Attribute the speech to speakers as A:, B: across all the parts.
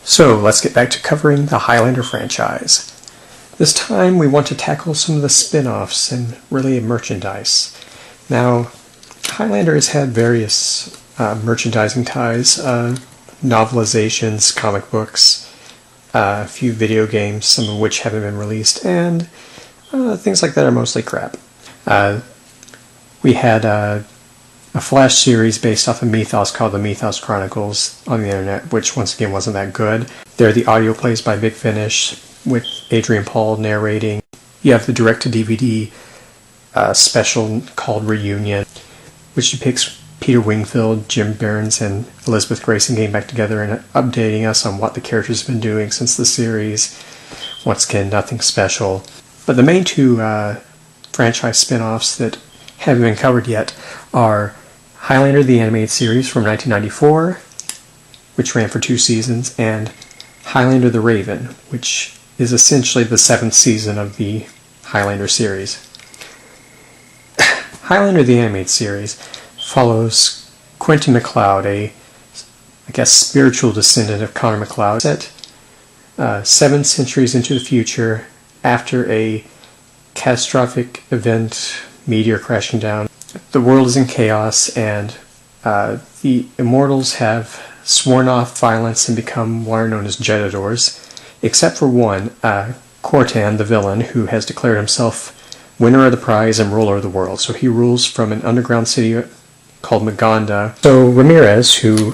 A: So let's get back to covering the Highlander franchise. This time we want to tackle some of the spin-offs and really merchandise. Now, Highlander has had various merchandising ties, novelizations, comic books, a few video games, some of which haven't been released, and things like that are mostly crap. We had a Flash series based off of Mythos called the Mythos Chronicles on the internet, which once again wasn't that good. There are the audio plays by Big Finish with Adrian Paul narrating. You have the direct-to-DVD special called Reunion, which depicts Peter Wingfield, Jim Burns, and Elizabeth Grayson getting back together and updating us on what the characters have been doing since the series. Once again, nothing special. But the main two franchise spin-offs that haven't been covered yet are Highlander the Animated Series from 1994, which ran for 2 seasons, and Highlander the Raven, which is essentially the 7th season of the Highlander series. Highlander the Animated Series follows Quentin MacLeod, I guess, spiritual descendant of Connor MacLeod, set 7 centuries into the future after a catastrophic event, meteor crashing down. The world is in chaos, and the Immortals have sworn off violence and become what are known as Jedidors, except for one, Cortan, the villain, who has declared himself winner of the prize and ruler of the world. So he rules from an underground city called Maganda. So Ramirez, who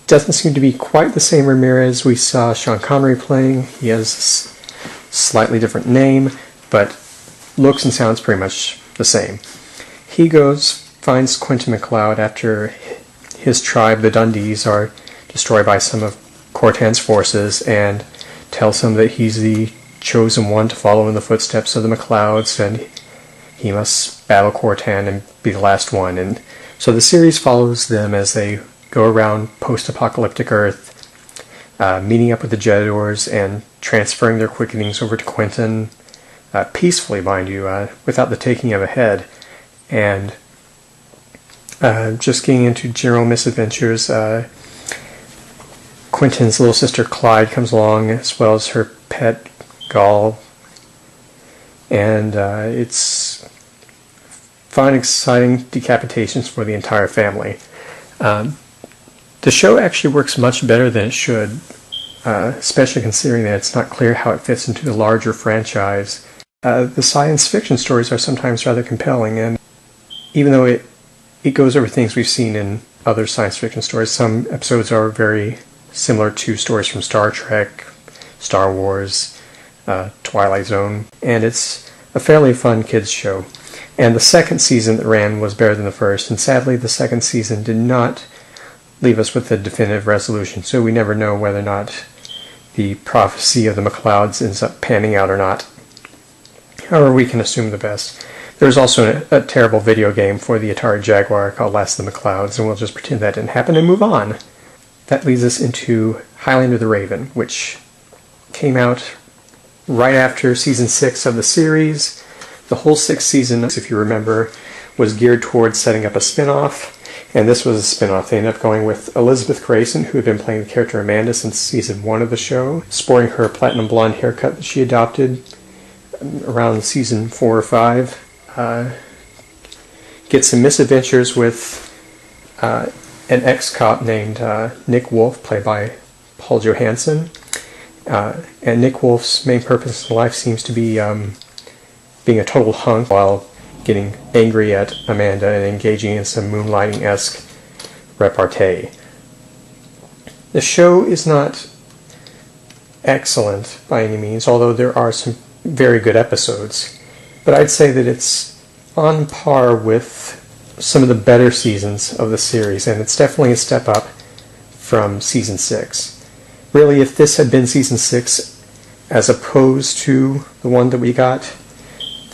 A: doesn't seem to be quite the same Ramirez we saw Sean Connery playing. He has a slightly different name, but looks and sounds pretty much the same. He finds Quentin MacLeod after his tribe, the Dundees, are destroyed by some of Cortan's forces, and tells him that he's the chosen one to follow in the footsteps of the MacLeods, and he must battle Cortan and be the last one. And so the series follows them as they go around post-apocalyptic Earth, meeting up with the Jedidors and transferring their quickenings over to Quentin, peacefully, mind you, without the taking of a head, and just getting into general misadventures. Quentin's little sister Clyde comes along, as well as her pet Gaul, and it's fun, exciting decapitations for the entire family. The show actually works much better than it should, especially considering that it's not clear how it fits into the larger franchise. The science fiction stories are sometimes rather compelling, and even though it goes over things we've seen in other science fiction stories, some episodes are very similar to stories from Star Trek, Star Wars, Twilight Zone, and it's a fairly fun kids show. And the second season that ran was better than the first, and sadly the second season did not leave us with a definitive resolution, so we never know whether or not the prophecy of the MacLeods ends up panning out or not. However, we can assume the best. There's also a terrible video game for the Atari Jaguar called Last of the MacLeods, and we'll just pretend that didn't happen and move on. That leads us into Highlander the Raven, which came out right after Season 6 of the series. The whole 6th season, if you remember, was geared towards setting up a spin-off, and this was a spin-off. They ended up going with Elizabeth Grayson, who had been playing the character Amanda since Season 1 of the show, sporting her platinum blonde haircut that she adopted around Season 4 or 5. Get some misadventures with an ex-cop named Nick Wolf, played by Paul Johansson. And Nick Wolf's main purpose in life seems to be being a total hunk while getting angry at Amanda and engaging in some Moonlighting-esque repartee. The show is not excellent by any means, although there are some very good episodes. But I'd say that it's on par with some of the better seasons of the series, and it's definitely a step up from Season 6. Really, if this had been Season 6 as opposed to the one that we got,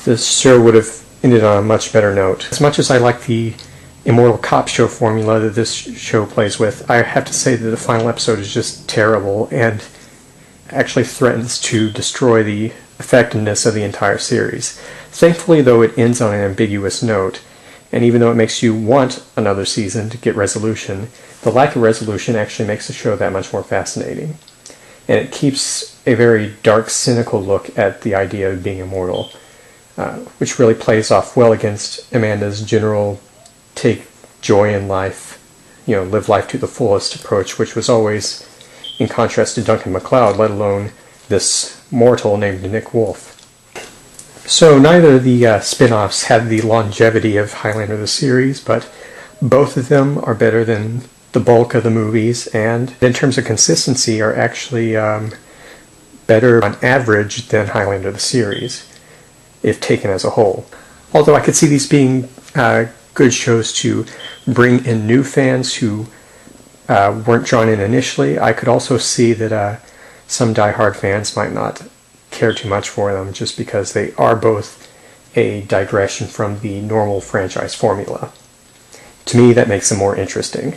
A: this show would have ended on a much better note. As much as I like the Immortal Cop show formula that this show plays with, I have to say that the final episode is just terrible and actually threatens to destroy the effectiveness of the entire series. Thankfully, though, it ends on an ambiguous note, And even though it makes you want another season to get resolution, the lack of resolution actually makes the show that much more fascinating. And it keeps a very dark, cynical look at the idea of being immortal, which really plays off well against Amanda's general take joy in life, live life to the fullest approach, which was always in contrast to Duncan MacLeod, let alone this mortal named Nick Wolfe. So neither of the spin-offs had the longevity of Highlander the series, but both of them are better than the bulk of the movies, and in terms of consistency are actually better on average than Highlander the series, if taken as a whole. Although I could see these being good shows to bring in new fans who weren't drawn in initially, I could also see that some die-hard fans might not care too much for them just because they are both a digression from the normal franchise formula. To me, that makes them more interesting.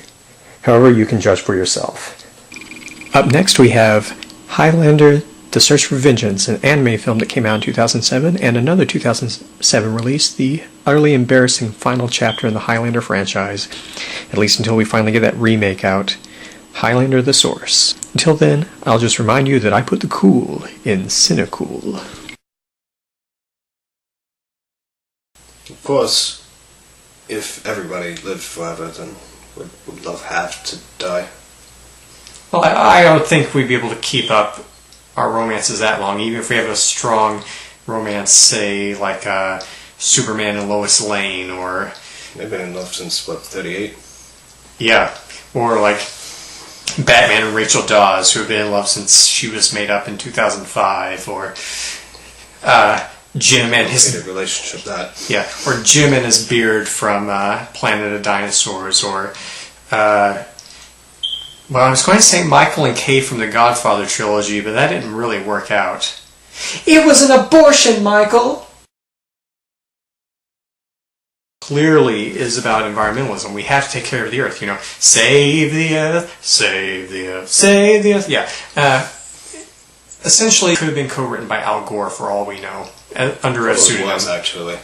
A: However, you can judge for yourself. Up next we have Highlander: The Search for Vengeance, an anime film that came out in 2007, and another 2007 release, the utterly embarrassing final chapter in the Highlander franchise, at least until we finally get that remake out, Highlander: The Source. Until then, I'll just remind you that I put the cool in Cine-cool.
B: Of course, if everybody lived forever, then would love have to die.
C: Well, I don't think we'd be able to keep up our romances that long, even if we have a strong romance, say, like Superman and Lois Lane, or...
B: They've been in love since, 38?
C: Yeah, or like Batman and Rachel Dawes, who have been in love since she was made up in 2005, or Jim and his...
B: relationship, that.
C: Yeah, or Jim and his beard from Planet of Dinosaurs, or... well, I was going to say Michael and Kay from the Godfather trilogy, but that didn't really work out. It was an abortion, Michael! Clearly is about environmentalism. We have to take care of the earth, Save the earth, save the earth, save the earth. Yeah. Essentially, it could have been co-written by Al Gore for all we know, under a pseudonym.
B: It was, actually.